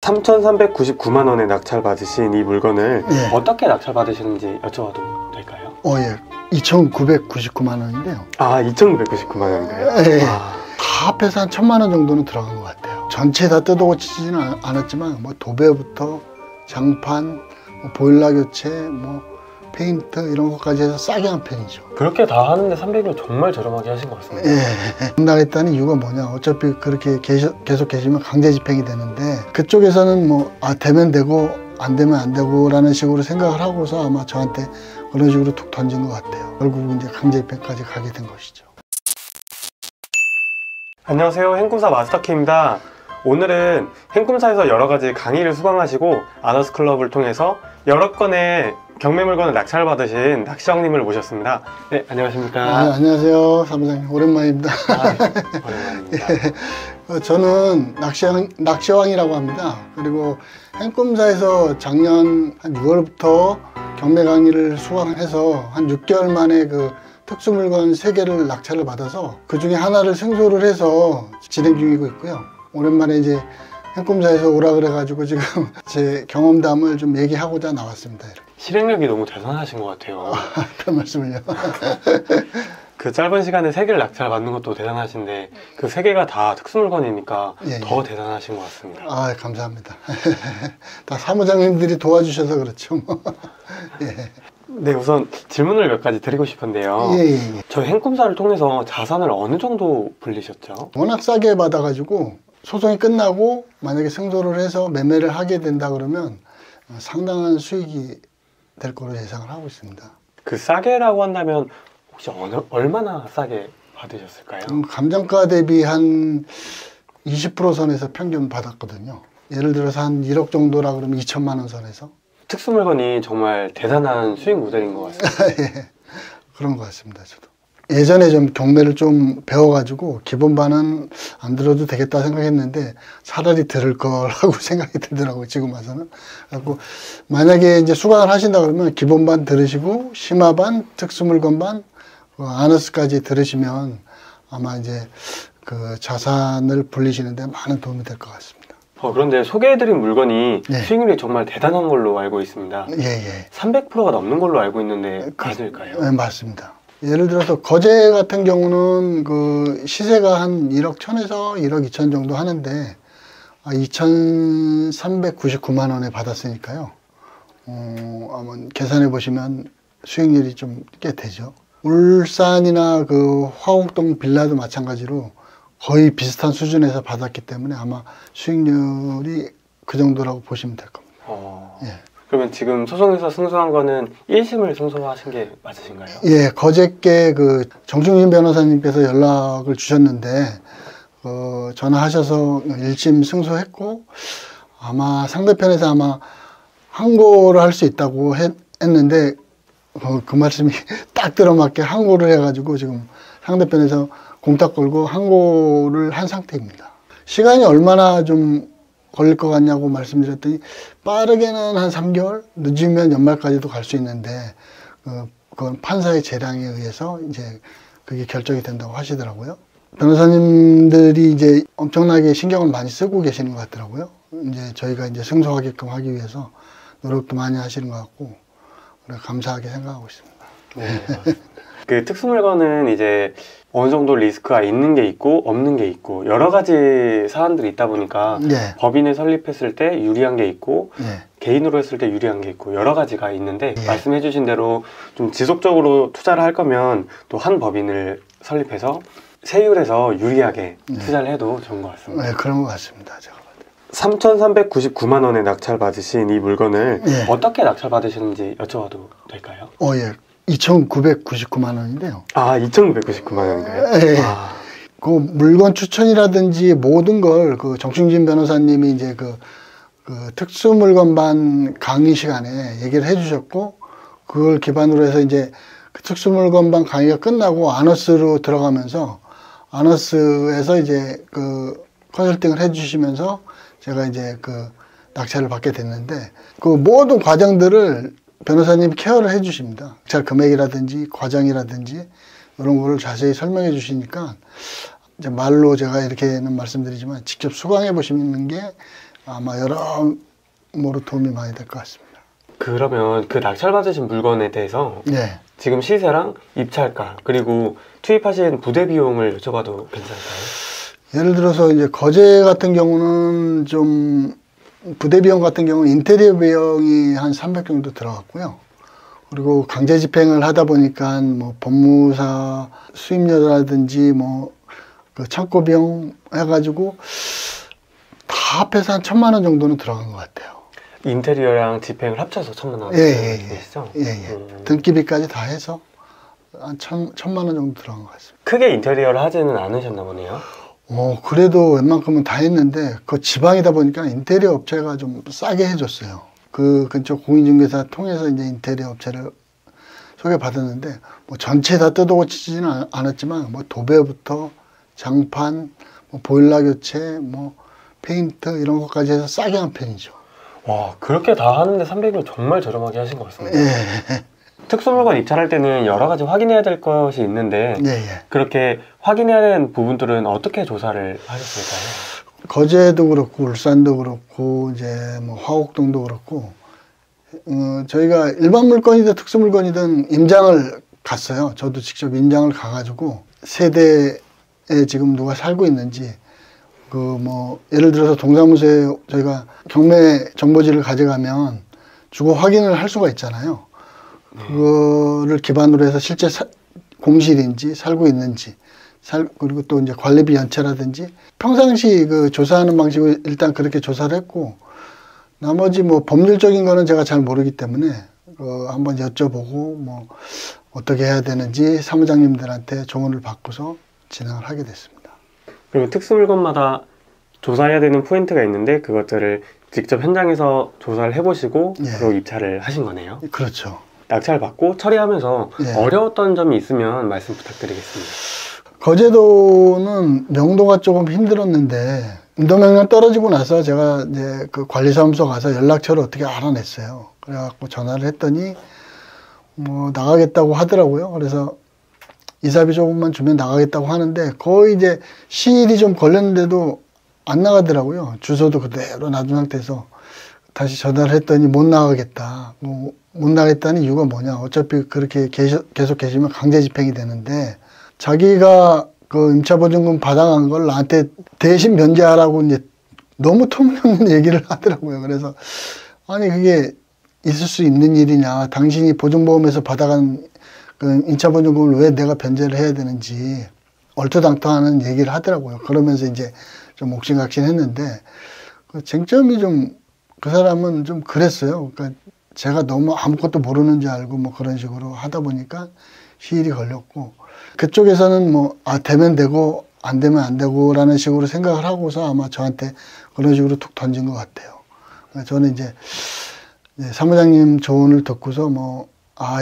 3,399만 원에 낙찰 받으신 이 물건을 예. 어떻게 낙찰 받으시는지 여쭤봐도 될까요? 예. 2,999만 원인데요. 아, 2,999만 원인가요? 예. 아, 다 합해서 한 1,000만 원 정도는 들어간 것 같아요. 전체 다 뜯어고치지는 않았지만 뭐 도배부터 장판, 뭐 보일러 교체, 뭐 페인트 이런 것까지 해서 싸게 한 편이죠. 그렇게 다 하는데 300을 정말 저렴하게 하신 것 같습니다. 예. 나겠다는 이유가 뭐냐, 어차피 그렇게 계속 계시면 강제 집행이 되는데, 그쪽에서는 뭐 되면 되고 안 되면 안 되고 라는 식으로 생각을 하고서 아마 저한테 그런 식으로 툭 던진 것 같아요. 결국 이제 강제 집행까지 가게 된 것이죠. 안녕하세요, 행꿈사 마스터키입니다. 오늘은 행꿈사에서 여러 가지 강의를 수강하시고 아너스클럽을 통해서 여러 건의 경매 물건을 낙찰받으신 낚시왕님을 모셨습니다. 네, 안녕하십니까? 안녕하세요, 사무장님. 오랜만입니다. 네, 오랜만입니다. 예, 저는 낚시왕이라고 합니다. 그리고 행꿈사에서 작년 한 6월부터 경매 강의를 수강해서 한 6개월 만에 그 특수 물건 3개를 낙찰을 받아서 그 중에 하나를 승소를 해서 진행 중이고 있고요. 오랜만에 이제 행꿈사에서 오라 그래가지고 지금 제 경험담을 좀 얘기하고자 나왔습니다. 이렇게. 실행력이 너무 대단하신 것 같아요. 그런 말씀을요. 그 짧은 시간에 3개를 낙찰 받는 것도 대단하신데 그 3개가 다 특수 물건이니까 예, 더 예. 대단하신 것 같습니다. 아, 감사합니다. 다 사무장님들이 도와주셔서 그렇죠. 뭐. 예. 네, 우선 질문을 몇 가지 드리고 싶은데요. 예, 예. 저희 행꿈사를 통해서 자산을 어느 정도 불리셨죠? 워낙 싸게 받아가지고 소송이 끝나고 만약에 승소를 해서 매매를 하게 된다 그러면 상당한 수익이 될 거로 예상을 하고 있습니다. 그 싸게라고 한다면 혹시 얼마나 싸게 받으셨을까요? 감정가 대비 한 20% 선에서 평균 받았거든요. 예를 들어서 한 1억 정도라 그러면 2천만 원 선에서. 특수 물건이 정말 대단한 수익 모델인 것 같습니다. 예, 그런 것 같습니다. 저도 예전에 좀 경매를 좀 배워가지고 기본반은 안 들어도 되겠다 생각했는데 차라리 들을 거라고 생각이 들더라고요. 지금 와서는. 그래서 만약에 이제 수강을 하신다 그러면 기본반 들으시고 심화반, 특수물건반, 아너스까지 들으시면 아마 이제 그 자산을 불리시는데 많은 도움이 될 것 같습니다. 그런데 소개해드린 물건이 예. 수익률이 정말 대단한 걸로 알고 있습니다. 예, 예. 300%가 넘는 걸로 알고 있는데 맞을까요? 네, 맞습니다. 예를 들어서 거제 같은 경우는 그 시세가 한 1억 1천에서 1억 2천 정도 하는데 2,399만 원에 받았으니까요. 아마 계산해 보시면 수익률이 좀 꽤 되죠. 울산이나 그 화곡동 빌라도 마찬가지로 거의 비슷한 수준에서 받았기 때문에 아마 수익률이 그 정도라고 보시면 될 겁니다. 예. 그러면 지금 소송에서 승소한 거는 1심을 승소하신 게 맞으신가요? 예, 거제께 그 정충진 변호사님께서 연락을 주셨는데 전화하셔서 1심 승소했고 아마 상대편에서 아마 항고를 할 수 있다고 했는데 그 말씀이 딱 들어맞게 항고를 해가지고 지금 상대편에서 공탁 걸고 항고를 한 상태입니다. 시간이 얼마나 좀 걸릴 것 같냐고 말씀드렸더니 빠르게는 한 3개월, 늦으면 연말까지도 갈 수 있는데 그건 판사의 재량에 의해서 이제 그게 결정이 된다고 하시더라고요. 변호사님들이 이제 엄청나게 신경을 많이 쓰고 계시는 것 같더라고요. 이제 저희가 이제 승소하게끔 하기 위해서 노력도 많이 하시는 것 같고 감사하게 생각하고 있습니다. 네. 그 특수 물건은 이제 어느 정도 리스크가 있는 게 있고 없는 게 있고 여러 가지 사안들이 있다 보니까 네. 법인을 설립했을 때 유리한 게 있고 네. 개인으로 했을 때 유리한 게 있고 여러 가지가 있는데 네. 말씀해 주신 대로 좀 지속적으로 투자를 할 거면 또 한 법인을 설립해서 세율에서 유리하게 투자를 해도 좋은 것 같습니다. 네, 그런 것 같습니다. 제가 3,399만 원에 낙찰 받으신 이 물건을 예. 어떻게 낙찰 받으시는지 여쭤봐도 될까요? 예. 2,999만 원인데요. 아, 2,999만 원인가요? 예. 그 물건 추천이라든지 모든 걸 그 정충진 변호사님이 이제 그 특수 물건반 강의 시간에 얘기를 해주셨고 그걸 기반으로 해서 이제 그 특수 물건반 강의가 끝나고 아너스로 들어가면서 아너스에서 이제 그 컨설팅을 해주시면서 제가 이제 그 낙찰을 받게 됐는데 그 모든 과정들을 변호사님이 케어를 해 주십니다. 낙찰 금액이라든지 과정이라든지 이런 거를 자세히 설명해 주시니까 이제 말로 제가 이렇게는 말씀드리지만 직접 수강해 보시는 게 아마 여러모로 도움이 많이 될 것 같습니다. 그러면 그 낙찰받으신 물건에 대해서 네. 지금 시세랑 입찰가 그리고 투입하신 부대 비용을 여쭤봐도 괜찮을까요? 예를 들어서 이제 거제 같은 경우는 좀 부대 비용 같은 경우는 인테리어 비용이 한 300 정도 들어갔고요. 그리고 강제 집행을 하다 보니까 뭐 법무사 수임료라든지 뭐 그 창고 비용 해가지고 다 합해서 한 1,000만 원 정도는 들어간 것 같아요. 인테리어랑 집행을 합쳐서 1,000만 원 예. 예. 등기비까지 다 해서 한 1,000만 원 정도 들어간 것 같습니다. 크게 인테리어를 하지는 않으셨나 보네요. 그래도 웬만큼은 다 했는데 그 지방이다 보니까 인테리어 업체가 좀 싸게 해줬어요. 그 근처 공인중개사 통해서 이제 인테리어 업체를 소개받았는데 뭐 전체 다 뜯어고치지는 않았지만 뭐 도배부터 장판, 뭐 보일러 교체, 뭐 페인트 이런 것까지 해서 싸게 한 편이죠. 와, 그렇게 다 하는데 300을 정말 저렴하게 하신 것 같습니다. 예. 특수물건 입찰할 때는 여러 가지 확인해야 될 것이 있는데 예. 그렇게 확인해야 되는 부분들은 어떻게 조사를 하셨을까요? 거제도 그렇고 울산도 그렇고 이제 뭐 화곡동도 그렇고 저희가 일반 물건이든 특수 물건이든 임장을 갔어요. 저도 직접 임장을 가가지고 세대에 지금 누가 살고 있는지 그 뭐 예를 들어서 동사무소에 저희가 경매 정보지를 가져가면 주거 확인을 할 수가 있잖아요. 그거를 기반으로 해서 실제 공실인지 살고 있는지 그리고 또 이제 관리비 연체라든지 평상시 그 조사하는 방식을 일단 그렇게 조사를 했고 나머지 뭐 법률적인 거는 제가 잘 모르기 때문에 한번 여쭤보고 뭐 어떻게 해야 되는지 사무장님들한테 조언을 받고서 진행을 하게 됐습니다. 그리고 특수물건마다 조사해야 되는 포인트가 있는데 그것들을 직접 현장에서 조사를 해보시고 예. 그리고 입찰을 하신 거네요. 그렇죠. 낙찰 받고 처리하면서 예. 어려웠던 점이 있으면 말씀 부탁드리겠습니다. 거제도는 명도가 조금 힘들었는데 인도명령 떨어지고 나서 제가 이제 그 관리사무소 가서 연락처를 어떻게 알아냈어요. 그래갖고 전화를 했더니 뭐 나가겠다고 하더라고요. 그래서 이사비 조금만 주면 나가겠다고 하는데 거의 이제 시일이 좀 걸렸는데도 안 나가더라고요. 주소도 그대로 놔둔 상태에서 다시 전화를 했더니 못 나가겠다. 뭐 못 나가겠다는 이유가 뭐냐. 어차피 그렇게 계속 계시면 강제 집행이 되는데 자기가 그 임차보증금 받아간 걸 나한테 대신 변제하라고 이제 너무 터무니없는 얘기를 하더라고요. 그래서 아니 그게 있을 수 있는 일이냐. 당신이 보증보험에서 받아간 그 임차보증금을 왜 내가 변제를 해야 되는지 얼토당토하는 얘기를 하더라고요. 그러면서 이제 좀 옥신각신했는데 그 쟁점이 좀 그 사람은 좀 그랬어요. 그러니까 제가 너무 아무것도 모르는 줄 알고 뭐 그런 식으로 하다 보니까 시일이 걸렸고 그쪽에서는 뭐 되면 되고 안 되면 안 되고 라는 식으로 생각을 하고서 아마 저한테 그런 식으로 툭 던진 것 같아요. 저는 이제 사무장님 조언을 듣고서 뭐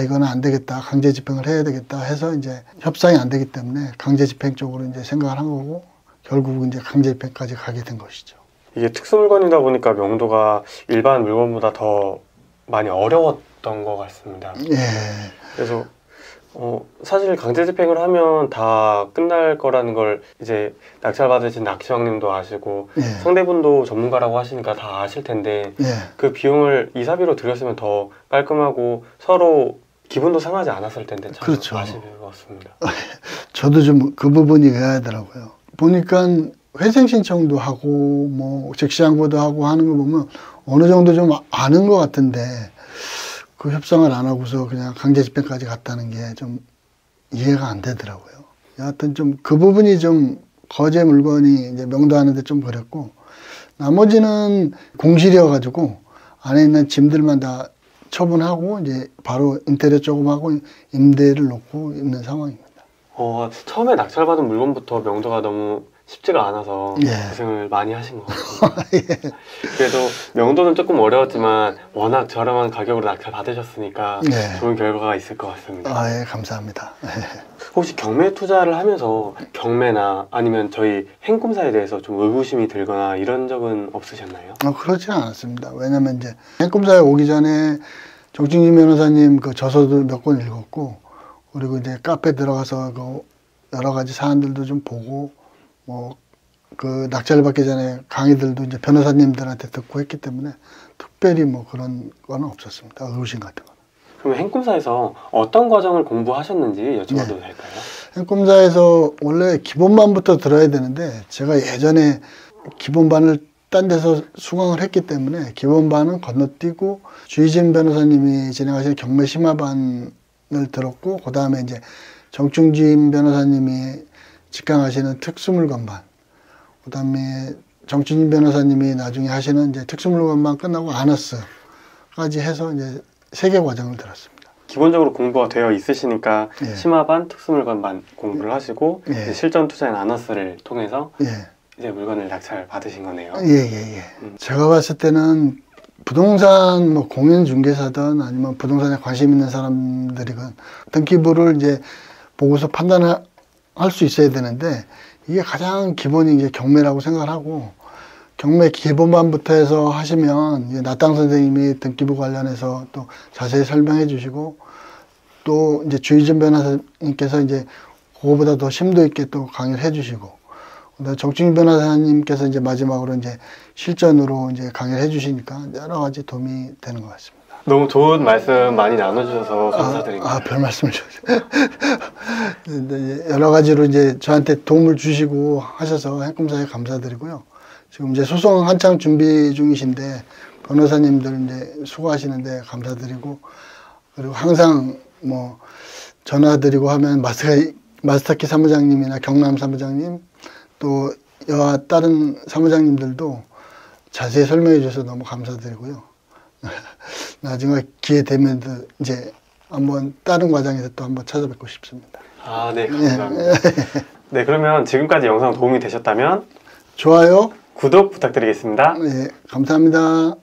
이거는 안 되겠다. 강제 집행을 해야 되겠다 해서 이제 협상이 안 되기 때문에 강제 집행 쪽으로 이제 생각을 한 거고 결국 이제 강제 집행까지 가게 된 것이죠. 이게 특수물건이다 보니까 명도가 일반 물건보다 더 많이 어려웠던 것 같습니다. 예. 그래서 사실 강제 집행을 하면 다 끝날 거라는 걸 이제 낙찰 받으신 낚시왕님도 아시고 예. 상대분도 전문가라고 하시니까 다 아실 텐데 예. 그 비용을 이사비로 들였으면 더 깔끔하고 서로 기분도 상하지 않았을 텐데 참 그렇죠. 아쉬웠습니다. 저도 좀 그 부분이 의아하더라고요. 보니까 회생 신청도 하고 뭐 즉시항고도 하고 하는 거 보면 어느 정도 좀 아는 것 같은데 그 협상을 안 하고서 그냥 강제 집행까지 갔다는 게 좀 이해가 안 되더라고요. 여하튼 좀 그 부분이 좀 거제 물건이 이제 명도하는데 좀 그랬고 나머지는 공실이어가지고 안에 있는 짐들만 다 처분하고 이제 바로 인테리어 조금 하고 임대를 놓고 있는 상황입니다. 처음에 낙찰받은 물건부터 명도가 너무 쉽지가 않아서 예. 고생을 많이 하신 것 같습니다. 그래도 명도는 조금 어려웠지만 워낙 저렴한 가격으로 낙찰 받으셨으니까 예. 좋은 결과가 있을 것 같습니다. 예, 감사합니다. 혹시 경매 투자를 하면서 경매나 아니면 저희 행꿈사에 대해서 좀 의구심이 들거나 이런 적은 없으셨나요? 그렇지 않았습니다. 왜냐면 이제 행꿈사에 오기 전에 정진규 변호사님 그 저서도 몇 권 읽었고 그리고 이제 카페 들어가서 그 여러 가지 사안들도 좀 보고 뭐 그 낙찰 받기 전에 강의들도 이제 변호사님들한테 듣고 했기 때문에 특별히 뭐 그런 건 없었습니다. 의심 같은 거. 그럼 행꿈사에서 어떤 과정을 공부하셨는지 여쭤봐도 네. 될까요? 행꿈사에서 원래 기본반부터 들어야 되는데 제가 예전에 기본반을 딴 데서 수강을 했기 때문에 기본반은 건너뛰고 주희진 변호사님이 진행하시는 경매 심화반을 들었고, 그 다음에 이제 정충진 변호사님이 직강하시는 특수물건반, 그 다음에 정충진 변호사님이 나중에 하시는 이제 특수물건반 끝나고 아너스까지 해서 이제 3개 과정을 들었습니다. 기본적으로 공부가 되어 있으시니까 예. 심화반, 특수물건반 공부를 하시고 예. 이제 실전 투자인 아너스를 통해서 예. 이제 물건을 낙찰 받으신 거네요. 예. 제가 봤을 때는 부동산 뭐 공인중개사든 아니면 부동산에 관심 있는 사람들이건 등기부를 이제 보고서 판단할 수 있어야 되는데, 이게 가장 기본이 이제 경매라고 생각을 하고, 경매 기본반부터 해서 하시면 이제 나땅 선생님이 등기부 관련해서 또 자세히 설명해 주시고, 또 이제 주희진 변호사님께서 이제 그거보다 더 심도 있게 또 강의를 해 주시고, 정충진 변호사님께서 이제 마지막으로 이제 실전으로 이제 강의를 해 주시니까 여러 가지 도움이 되는 것 같습니다. 너무 좋은 말씀 많이 나눠주셔서 감사드립니다. 별 말씀을 주세요. 여러 가지로 이제 저한테 도움을 주시고 하셔서 행꿈사에 감사드리고요. 지금 이제 소송 한창 준비 중이신데 변호사님들 이제 수고하시는데 감사드리고, 그리고 항상 뭐 전화드리고 하면 마스터키 사무장님이나 경남 사무장님, 또 여와 다른 사무장님들도 자세히 설명해 주셔서 너무 감사드리고요. 나중에 기회 되면 이제 한번 다른 과정에서 또 한번 찾아뵙고 싶습니다. 네, 감사합니다. 네, 그러면 지금까지 영상 도움이 되셨다면 좋아요, 구독 부탁드리겠습니다. 네, 감사합니다.